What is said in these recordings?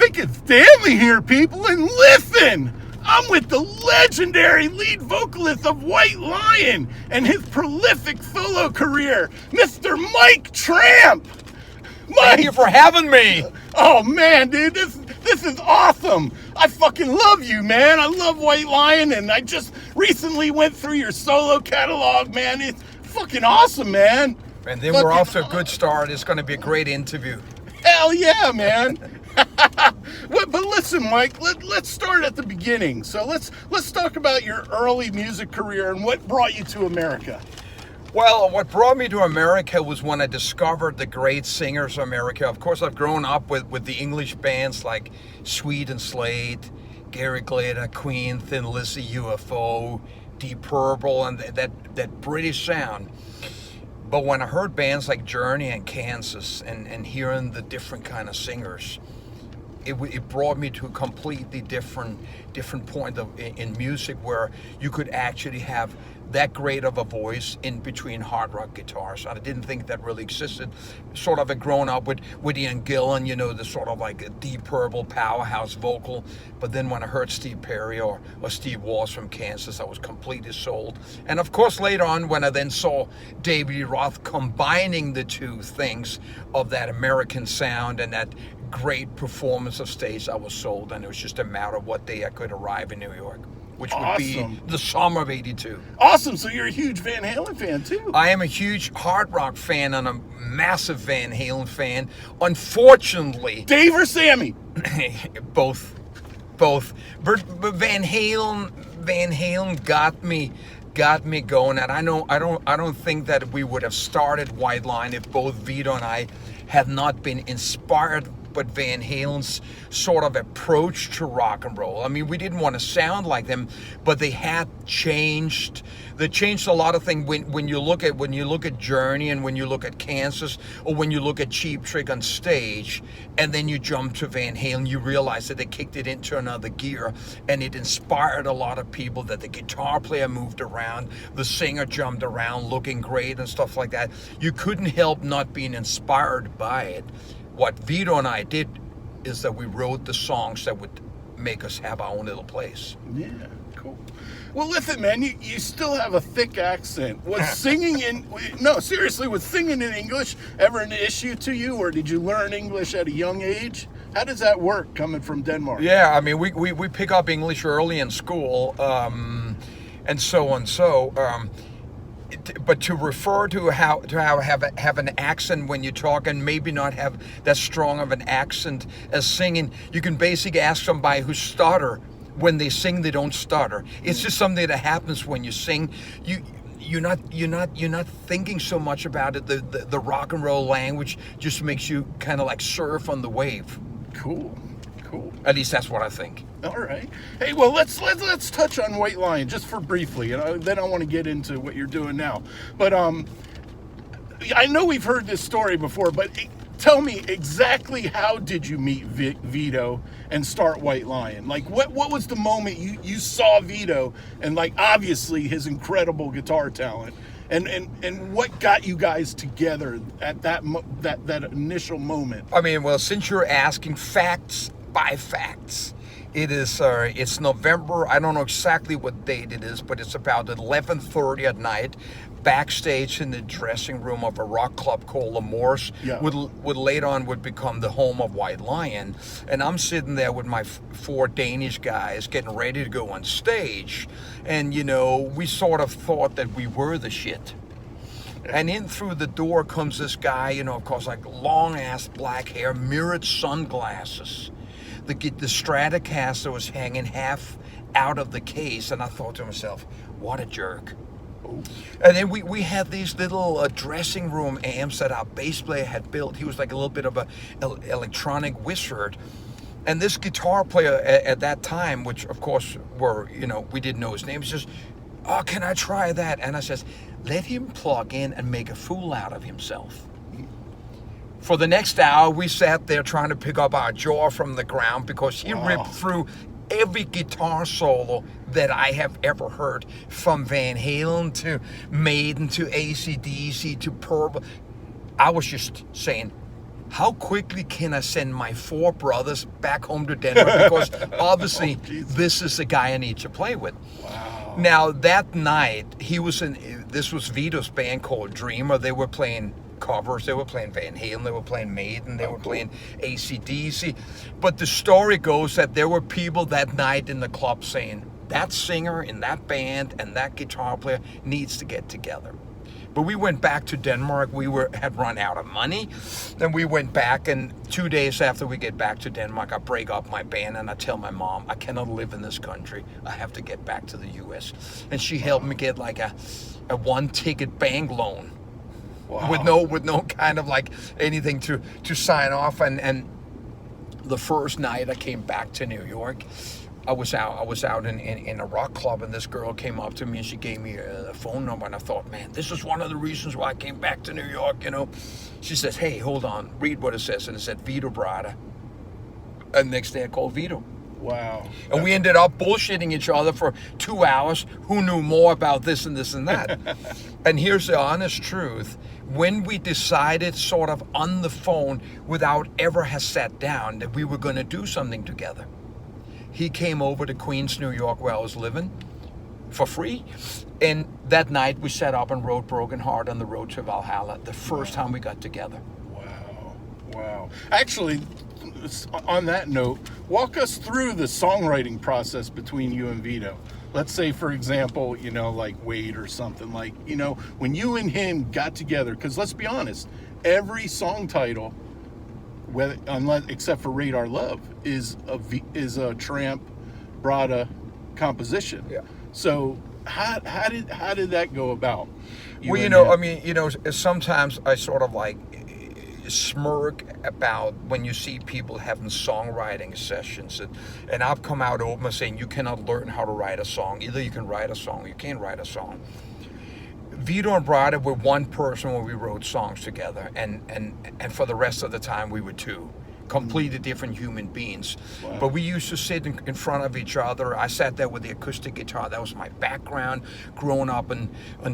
Mike and Stanley here, people, and listen! I'm with the legendary lead vocalist of White Lion and his prolific solo career, Mr. Mike Tramp! Mike! Thank you for having me! Oh man, dude, this is awesome! I fucking love you, man! I love White Lion, and I just recently went through your solo catalog, man. It's fucking awesome, man! And then we're off to a good start. It's going to be a great interview. Hell yeah, man! But listen, Mike, let's start at the beginning. So let's talk about your early music career and what brought you to America. Well, what brought me to America was when I discovered the great singers of America. Of course, I've grown up with the English bands like Sweet and Slade, Gary Glitter, Queen, Thin Lizzy, UFO, Deep Purple, and that British sound. But when I heard bands like Journey and Kansas and hearing the different kind of singers, it brought me to a completely different point in music where you could actually have that great of a voice in between hard rock guitars. I didn't think that really existed. Sort of had grown up with Ian Gillan, you know, the sort of like a Deep Purple powerhouse vocal. But then when I heard Steve Perry or Steve Walsh from Kansas, I was completely sold. And of course, later on, when I then saw David Lee Roth combining the two things of that American sound and that great performance of stage, I was sold. And it was just a matter of what day I could arrive in New York, which would be the summer of '82. Awesome. So you're a huge Van Halen fan, too. I am a huge hard rock fan and a massive Van Halen fan. Unfortunately... Dave or Sammy? Both. But Van Halen got me going. And I don't think that we would have started White Line if both Vito and I had not been inspired but Van Halen's sort of approach to rock and roll. I mean, we didn't want to sound like them, but they had changed. They changed a lot of things. When you look at Journey and when you look at Kansas or when you look at Cheap Trick on stage, and then you jump to Van Halen, you realize that they kicked it into another gear, and it inspired a lot of people. That the guitar player moved around, the singer jumped around, looking great and stuff like that. You couldn't help not being inspired by it. What Vito and I did is that we wrote the songs that would make us have our own little place. Yeah, cool. Well, listen, man, you still have a thick accent. Was singing was singing in English ever an issue to you, or did you learn English at a young age? How does that work coming from Denmark? Yeah, I mean, we pick up English early in school, and so on. But to refer to how have an accent when you talk and maybe not have that strong of an accent as singing, you can basically ask somebody who stutter. When they sing, they don't stutter. It's just something that happens when you sing. You're not thinking so much about it. The rock and roll language just makes you kind of like surf on the wave. Cool. At least that's what I think. All right. Hey, well, let's touch on White Lion just for briefly, and then I want to get into what you're doing now. But I know we've heard this story before, but tell me exactly how did you meet Vito and start White Lion? Like, what was the moment you saw Vito and, like, obviously his incredible guitar talent, and what got you guys together at that initial moment? I mean, well, since you're asking facts by facts, it's November. I don't know exactly what date it is, but it's about 11:30 at night, backstage in the dressing room of a rock club called L'Amour's, would later on would become the home of White Lion. And I'm sitting there with my four Danish guys getting ready to go on stage. And, you know, we sort of thought that we were the shit. And in through the door comes this guy, you know, of course, like long-ass black hair, mirrored sunglasses. The Stratocaster was hanging half out of the case, and I thought to myself, what a jerk. And then we had these little dressing room amps that our bass player had built. He was like a little bit of a electronic wizard. And this guitar player at that time, which of course we didn't know his name, he says, oh, can I try that? And I says, let him plug in and make a fool out of himself. For the next hour, we sat there trying to pick up our jaw from the ground because he ripped through every guitar solo that I have ever heard, from Van Halen to Maiden to AC/DC to Purple. I was just saying, how quickly can I send my 4 brothers back home to Denmark? Because obviously this is the guy I need to play with. Wow. Now that night, this was Vito's band called Dreamer. They were playing covers. They were playing Van Halen. They were playing Maiden. They were playing AC/DC. But the story goes that there were people that night in the club saying, that singer in that band and that guitar player needs to get together. But we went back to Denmark. We had run out of money. Then we went back, and 2 days after we get back to Denmark, I break up my band and I tell my mom, I cannot live in this country. I have to get back to the U.S. And she helped me get like a 1-ticket bank loan. Wow. With no kind of like anything to sign off. And the first night I came back to New York, I was out in a rock club, and this girl came up to me and she gave me a phone number, and I thought, man, this is one of the reasons why I came back to New York, you know. She says, hey, hold on, read what it says. And it said Vito Bratta. And next day I called Vito. Wow. And we ended up bullshitting each other for 2 hours. Who knew more about this and this and that? And here's the honest truth. When we decided sort of on the phone without ever has sat down that we were going to do something together, he came over to Queens, New York, where I was living, for free. And that night we sat up and wrote Broken Heart on the road to Valhalla, the first time we got together. Wow. Wow. Actually, on that note, walk us through the songwriting process between you and Vito. Let's say, for example, you know, like Wade or something, like, you know, when you and him got together, because let's be honest, every song title, except for Radar Love, is a Tramp Bratta composition. Yeah. So how did that go about? Well, you know, I mean, you know, sometimes I sort of like smirk about when you see people having songwriting sessions, and I've come out open saying you cannot learn how to write a song. Either you can write a song or you can't write a song. Vito and Bratta were one person when we wrote songs together, and for the rest of the time we were two completely different human beings. Wow. But we used to sit in front of each other. I sat there with the acoustic guitar. That was my background, growing up on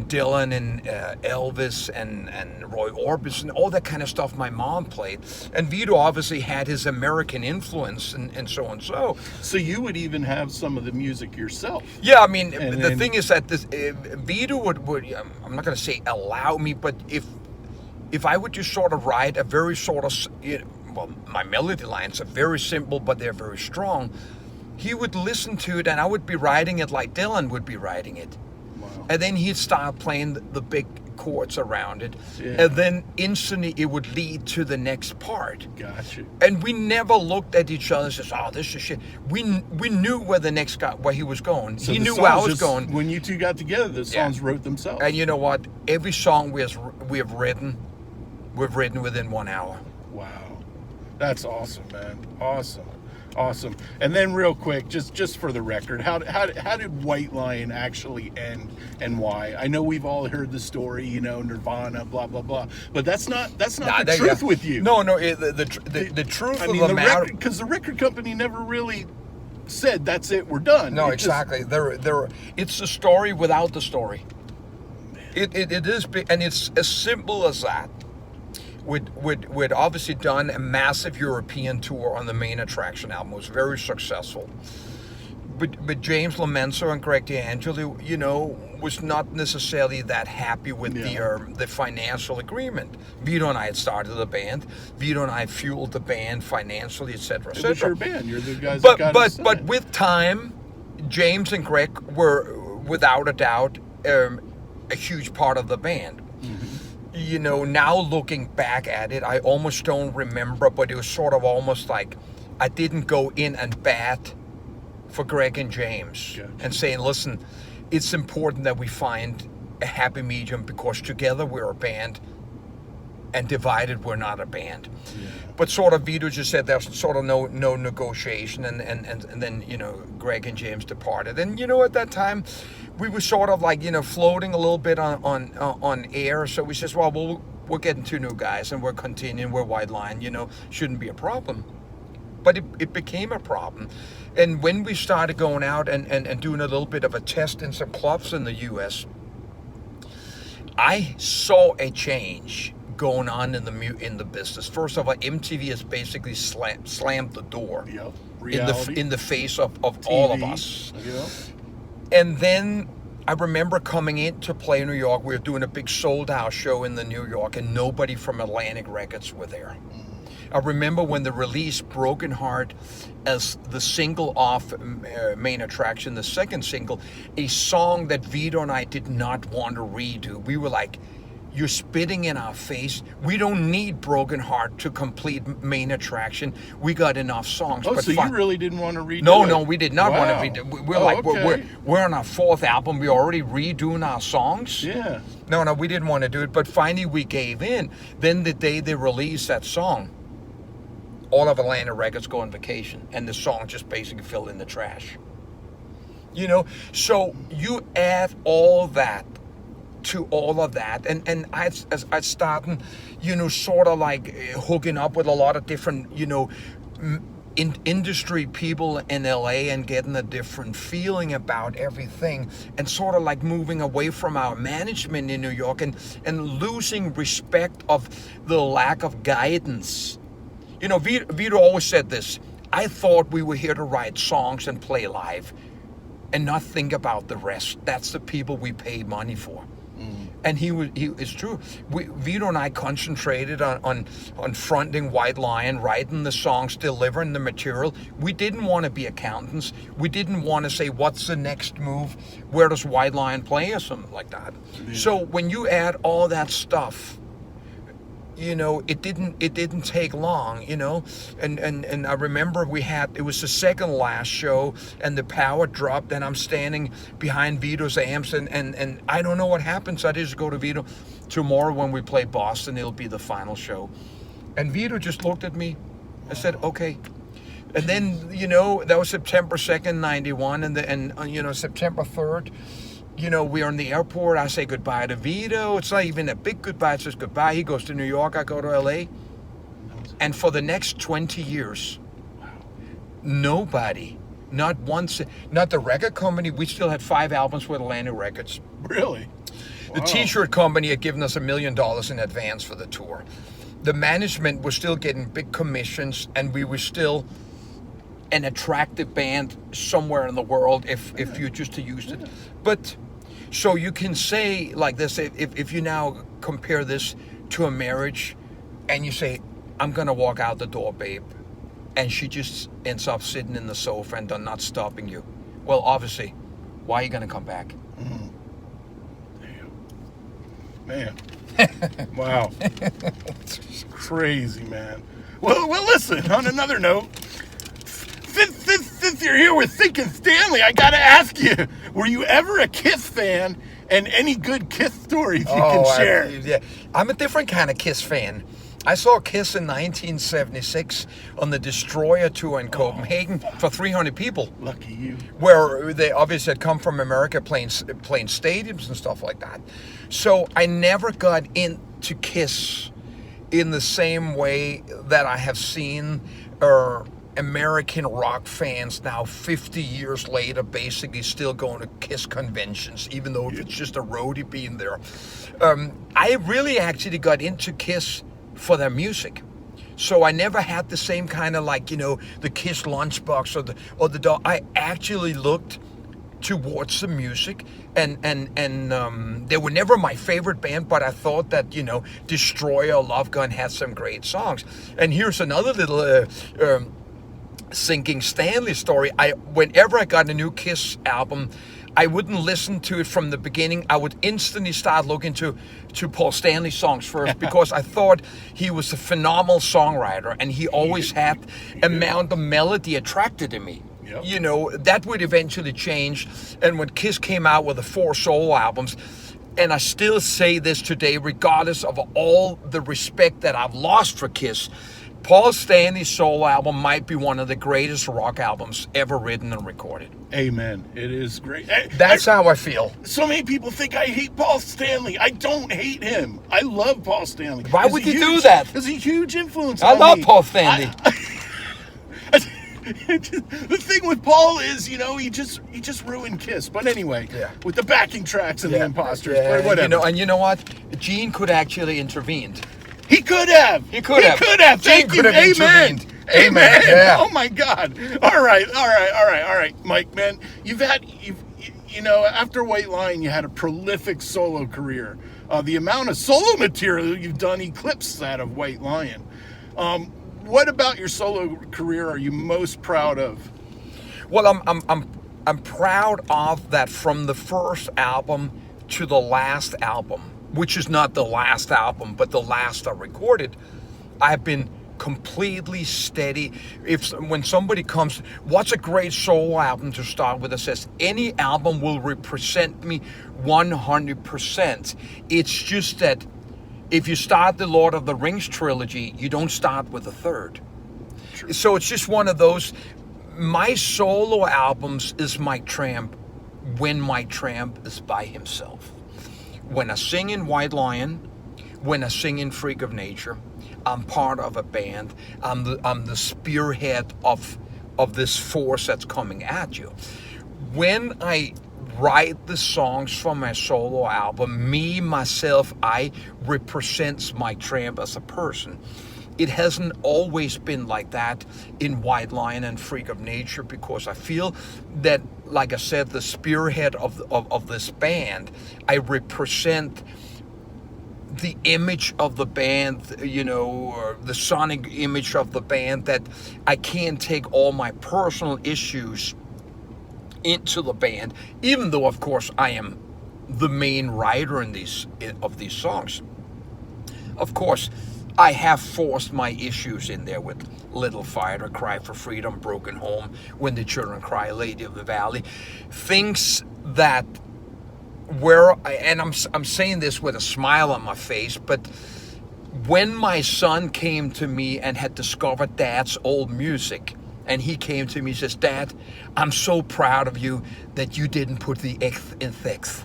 Dylan and Elvis and Roy Orbison, all that kind of stuff my mom played. And Vito obviously had his American influence and so and so. So you would even have some of the music yourself. Yeah, I mean, the thing is that Vito would I'm not going to say allow me, but if I would just sort of write a very sort of, well, my melody lines are very simple, but they're very strong. He would listen to it, and I would be writing it like Dylan would be writing it. Wow. And then he'd start playing the big chords around it. Yeah. And then instantly it would lead to the next part. Gotcha. And we never looked at each other and says, oh, this is shit. We knew where the next guy, where he was going. So he the knew where I songs was going. When you two got together, the songs wrote themselves. And you know what? Every song we have written, we've written within 1 hour. Wow. That's awesome, man. Awesome. And then real quick, just for the record, how did White Lion actually end, and why? I know we've all heard the story, you know, Nirvana, blah blah blah, but that's not the truth with you. No, the truth I of mean, the matter, because the record company never really said that's it, we're done. No, It exactly. It's the story without the story. It is big, and it's as simple as that. We'd obviously done a massive European tour on the Main Attraction album. It was very successful. But James Lomenzo and Greg D'Angelo, you know, was not necessarily that happy with the financial agreement. Vito and I had started the band. Vito and I fueled the band financially, etc., etc. It was your band. You're the guys that got us But with time, James and Greg were, without a doubt, a huge part of the band. Mm-hmm. You know, now looking back at it, I almost don't remember, but it was sort of almost like I didn't go in and bat for Greg and James and saying, listen, it's important that we find a happy medium because together we're a band and divided we're not a band. Yeah. But sort of Vito just said there's sort of no negotiation, and then, you know, Greg and James departed. And, you know, at that time, we were sort of like, you know, floating a little bit on air. So we says, well, we're getting 2 new guys and we're continuing, we're White Line, you know, shouldn't be a problem. But it became a problem. And when we started going out and doing a little bit of a test in some clubs in the U.S., I saw a change going on in the business. First of all, MTV has basically slammed the door Yep. in the face of all of us. Yep. And then I remember coming in to play in New York. We were doing a big sold-out show in New York, and nobody from Atlantic Records were there. I remember when the release Broken Heart as the single off Main Attraction, the second single, a song that Vito and I did not want to redo. We were like, you're spitting in our face. We don't need Broken Heart to complete Main Attraction. We got enough songs. Oh, so you really didn't want to redo it? No, we did not Wow. want to redo. We're on our fourth album. We're already redoing our songs. Yeah. No, we didn't want to do it. But finally we gave in. Then the day they released that song, all of Atlantic Records go on vacation, and the song just basically fell in the trash. You know, so you add all that to all of that, and I started, you know, sort of like hooking up with a lot of different, you know, industry people in LA and getting a different feeling about everything, and sort of like moving away from our management in New York and losing respect of the lack of guidance. You know, Vito always said this: I thought we were here to write songs and play live and not think about the rest. That's the people we pay money for. And it's true. Vito and I concentrated on fronting White Lion, writing the songs, delivering the material. We didn't want to be accountants. We didn't want to say, what's the next move? Where does White Lion play, or something like that? Yeah. So when you add all that stuff, you know, it didn't take long, you know, and I remember it was the second last show, and the power dropped, and I'm standing behind Vito's amps, and I don't know what happens. I just go to Vito, tomorrow when we play Boston, it'll be the final show. And Vito just looked at me. I said, okay. And then, you know, that was September 2nd, 91, and you know, September 3rd, you know, we're in the airport. I say goodbye to Vito. It's not even a big goodbye. It's just goodbye. He goes to New York. I go to LA. And for the next 20 years, nobody, not once, not the record company. We still had 5 albums with Atlantic Records. Really? The T-shirt company had given us $1 million in advance for the tour. The management was still getting big commissions, and we were still an attractive band somewhere in the world if you just used it. But so you can say like this, if you now compare this to a marriage, and you say, I'm gonna walk out the door, babe, and she just ends up sitting in the sofa and not stopping you. Well, obviously, why are you gonna come back? Mm-hmm. Damn. Man. Wow. It's crazy, man. Well, listen, on another note, since you're here with Thinking Stanley, I gotta ask you, were you ever a Kiss fan, and any good Kiss stories you can share? Yeah, I'm a different kind of Kiss fan. I saw Kiss in 1976 on the Destroyer tour in Copenhagen for 300 people. Lucky you. Where they obviously had come from America playing stadiums and stuff like that. So I never got into Kiss in the same way that I have seen American rock fans now 50 years later basically still going to Kiss conventions, even though if it's just a roadie being there. I really actually got into Kiss for their music. So I never had the same kind of, like, you know, the Kiss lunchbox or the dog. I actually looked towards the music, and they were never my favorite band, but I thought that, you know, Destroyer, Love Gun had some great songs. And here's another little Sinking Stanley story. Whenever I got a new Kiss album, I wouldn't listen to it from the beginning. I would instantly start looking to Paul Stanley songs first, because I thought he was a phenomenal songwriter, and he always had amount of melody attracted to me. Yep. You know, that would eventually change. And when Kiss came out with the 4 solo albums, and I still say this today, regardless of all the respect that I've lost for Kiss, Paul Stanley's solo album might be one of the greatest rock albums ever written and recorded. Amen. It is great. That's how I feel. So many people think I hate Paul Stanley. I don't hate him. I love Paul Stanley. Why would you do that? He's a huge influence on me. I love Paul Stanley. The thing with Paul is, you know, he just ruined Kiss. But anyway, with the backing tracks and the Imposters, whatever. You know, and you know what? Gene could actually intervened. He could have. He could have. Thank Gene you. could have Amen. intervened. Amen. Yeah. Oh my God. All right, Mike, man. You know, after White Lion, you had a prolific solo career. The amount of solo material you've done eclipses that of White Lion. What about your solo career are you most proud of? Well, I'm proud of that from the first album to the last album, which is not the last album, but the last I recorded. I've been completely steady. When somebody comes, what's a great solo album to start with? It says any album will represent me 100%. It's just that if you start the Lord of the Rings trilogy, you don't start with the third. True. So it's just one of those. My solo albums is Mike Tramp when Mike Tramp is by himself. When I sing in White Lion, when I sing in Freak of Nature, I'm part of a band. I'm the spearhead of this force that's coming at you. When I write the songs for my solo album, me, myself, I represents Mike Tramp as a person. It hasn't always been like that in White Lion and Freak of Nature because I feel that, like I said, the spearhead of this band, I represent the image of the band, you know, or the sonic image of the band, that I can't take all my personal issues into the band, even though, of course, I am the main writer of these songs. Of course, I have forced my issues in there with Little Fighter, Cry for Freedom, Broken Home, When the Children Cry, Lady of the Valley. Things that and I'm saying this with a smile on my face, but when my son came to me and had discovered Dad's old music, and he came to me and says, Dad, I'm so proud of you that you didn't put the X in sex.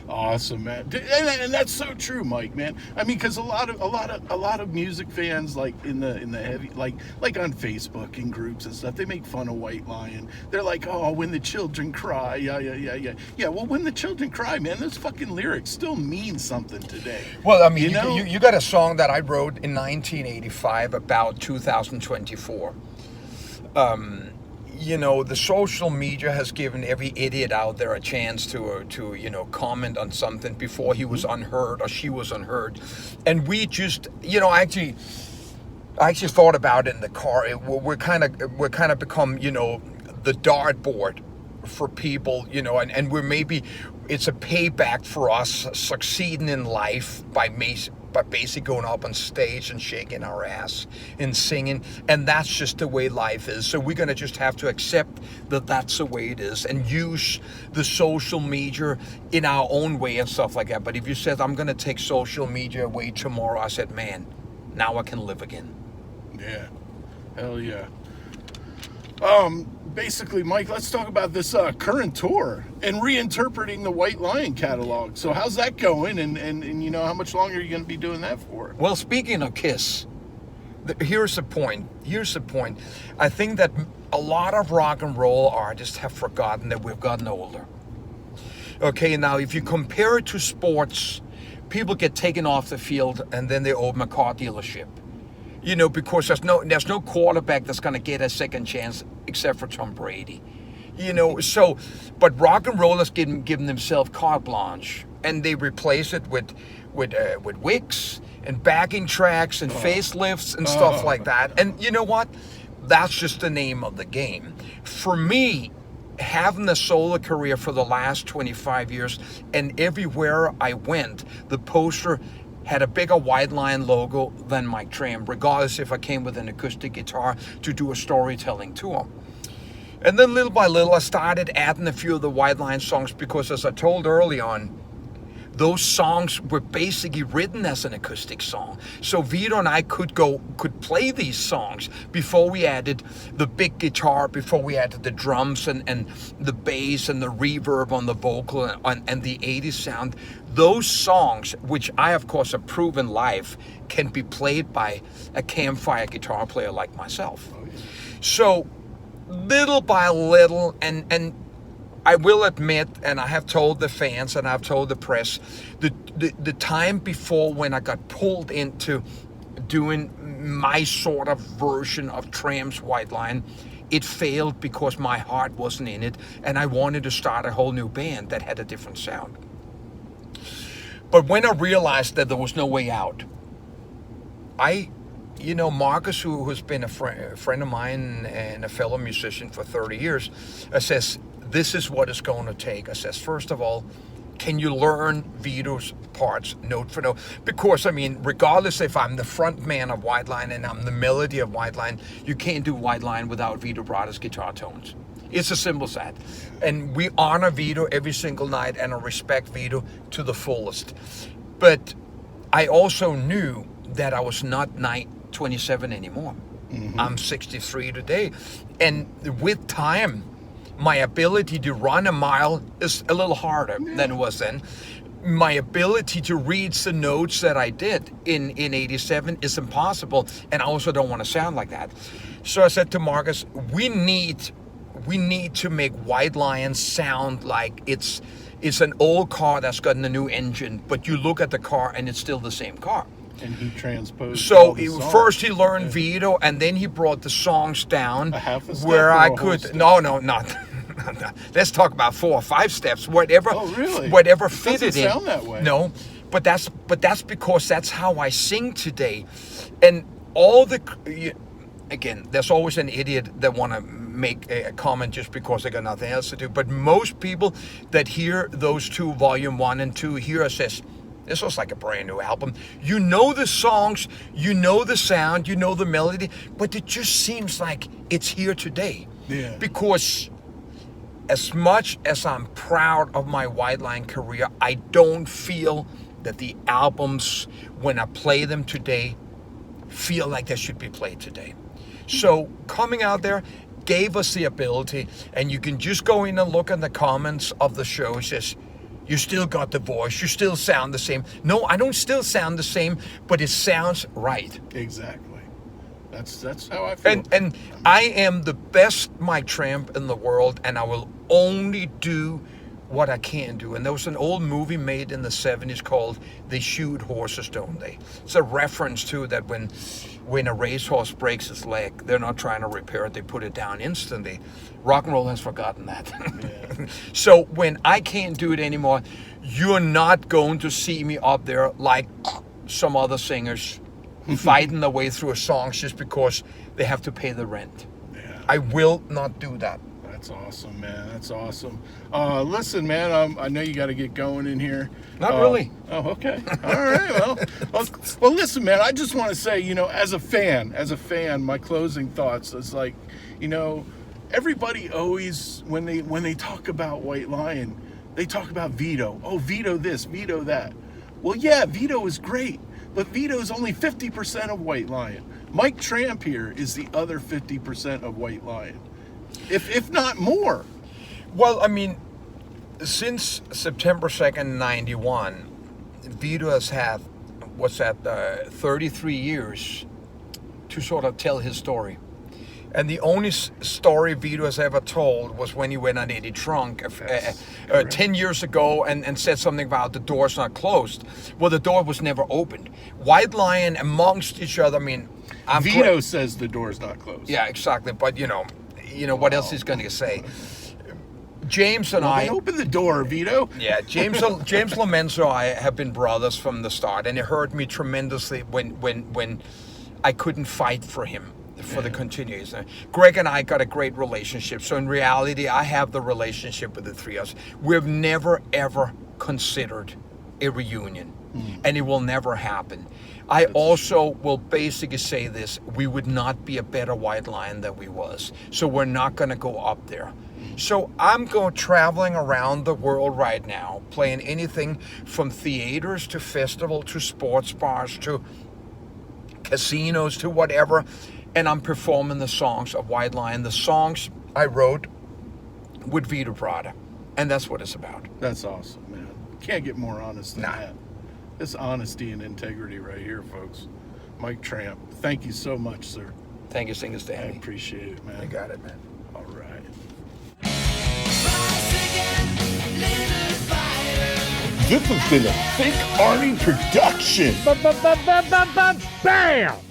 Awesome, man, and that's so true, Mike, man. I mean, because a lot of music fans, like in the heavy, like on Facebook and groups and stuff, they make fun of White Lion. They're like, oh, when the children cry, yeah. Well, when the children cry, man, those fucking lyrics still mean something today. Well, I mean, you you got a song that I wrote in 1985 about 2024. You know, the social media has given every idiot out there a chance to you know, comment on something before he was unheard or she was unheard. And we just, you know, I actually thought about it in the car. We're kind of become, you know, the dartboard for people, you know, and we're maybe, it's a payback for us succeeding in life by basically going up on stage and shaking our ass and singing, and that's just the way life is. So we're gonna just have to accept that that's the way it is and use the social media in our own way and stuff like that. But if you said, I'm gonna take social media away tomorrow, I said, man, now I can live again. Yeah, hell yeah. Basically, Mike, let's talk about this current tour and reinterpreting the White Lion catalog. So how's that going? And you know, how much longer are you going to be doing that for? Well, speaking of Kiss, here's the point. I think that a lot of rock and roll artists have forgotten that we've gotten older. Okay, now if you compare it to sports, people get taken off the field and then they open a car dealership. You know, because there's no quarterback that's going to get a second chance except for Tom Brady. You know, so, but rock and roll has given themselves carte blanche, and they replace it with wigs and backing tracks and facelifts and stuff like that. And you know what? That's just the name of the game. For me, having a solo career for the last 25 years, and everywhere I went, the poster had a bigger White Lion logo than Mike Tramp, regardless if I came with an acoustic guitar to do a storytelling tour. And then little by little, I started adding a few of the White Lion songs because, as I told early on, those songs were basically written as an acoustic song. So Vito and I could play these songs before we added the big guitar, before we added the drums and the bass and the reverb on the vocal and the 80s sound. Those songs, which I, of course, have proven live, can be played by a campfire guitar player like myself. So little by little, and I will admit, and I have told the fans and I've told the press, the time before when I got pulled into doing my sort of version of Tramp's White Line, it failed because my heart wasn't in it, and I wanted to start a whole new band that had a different sound. But when I realized that there was no way out, Marcus, who's been a friend of mine and a fellow musician for 30 years, says, this is what it's going to take. I says, first of all, can you learn Vito's parts note for note? Because, I mean, regardless if I'm the front man of White Line and I'm the melody of White Line, you can't do White Line without Vito Bratta's guitar tones. It's as simple as that. And we honor Vito every single night, and I respect Vito to the fullest. But I also knew that I was not 27 anymore. Mm-hmm. I'm 63 today. And with time, my ability to run a mile is a little harder than it was then. My ability to read the notes that I did in 87 is impossible, and I also don't want to sound like that. So I said to Marcus, we need to make White Lion sound like it's an old car that's gotten a new engine, but you look at the car and it's still the same car. And he transposed. So first he learned Vito, and then he brought the songs down a half a step where or I a could. whole step? No, not. Let's talk about 4 or 5 steps. Whatever. Oh, really? Whatever it fitted doesn't sound that way. No, but that's because that's how I sing today, and all the. Again, there's always an idiot that want to make a comment just because they got nothing else to do. But most people that hear those two, Volume 1 and 2, hear us says, this was like a brand new album. You know the songs, you know the sound, you know the melody, but it just seems like it's here today. Yeah. Because as much as I'm proud of my White Line career, I don't feel that the albums, when I play them today, feel like they should be played today. So coming out there gave us the ability, and you can just go in and look in the comments of the show. It says, you still got the voice, you still sound the same. No, I don't still sound the same, but it sounds right. Exactly. That's how I feel. And I am the best Mike Tramp in the world, and I will only do what I can do. And there was an old movie made in the 70s called They Shoot Horses, Don't They? It's a reference to that when a racehorse breaks its leg, they're not trying to repair it, they put it down instantly. Rock and roll has forgotten that. Yeah. So when I can't do it anymore, you're not going to see me up there like some other singers fighting their way through a song just because they have to pay the rent. Yeah. I will not do that. That's awesome, man. That's awesome. Listen, man, I know you got to get going in here. Not really. Oh, okay. All right. Well, listen, man, I just want to say, as a fan, my closing thoughts is like, everybody always, when they talk about White Lion, they talk about Vito. Oh, Vito this, Vito that. Well, yeah, Vito is great, but Vito is only 50% of White Lion. Mike Tramp here is the other 50% of White Lion. If not more. Well, I mean, since September 2nd, 91, Vito has had, 33 years to sort of tell his story. And the only story Vito has ever told was when he went on Eddie Trunk 10 years ago and said something about the door's not closed. Well, the door was never opened. White Lion amongst each other, I mean... Vito says the door's not closed. Yeah, exactly. But, what else he's going to say? James and I... open the door, Vito. Yeah, James Lomenzo and I have been brothers from the start, and it hurt me tremendously when I couldn't fight for him for the continuation. Greg and I got a great relationship, so in reality, I have the relationship with the three of us. We've never, ever considered a reunion, and it will never happen. I also will basically say this, we would not be a better White Lion than we was. So we're not going to go up there. So I'm traveling around the world right now, playing anything from theaters to festival to sports bars to casinos to whatever. And I'm performing the songs of White Lion, the songs I wrote with Vito Bratta. And that's what it's about. That's awesome, man. Can't get more honest than that. It's honesty and integrity right here, folks. Mike Tramp, thank you so much, sir. Thank you, Singer Stanley. I appreciate it, man. You got it, man. All right. This has been a Think Arnie production. Bam!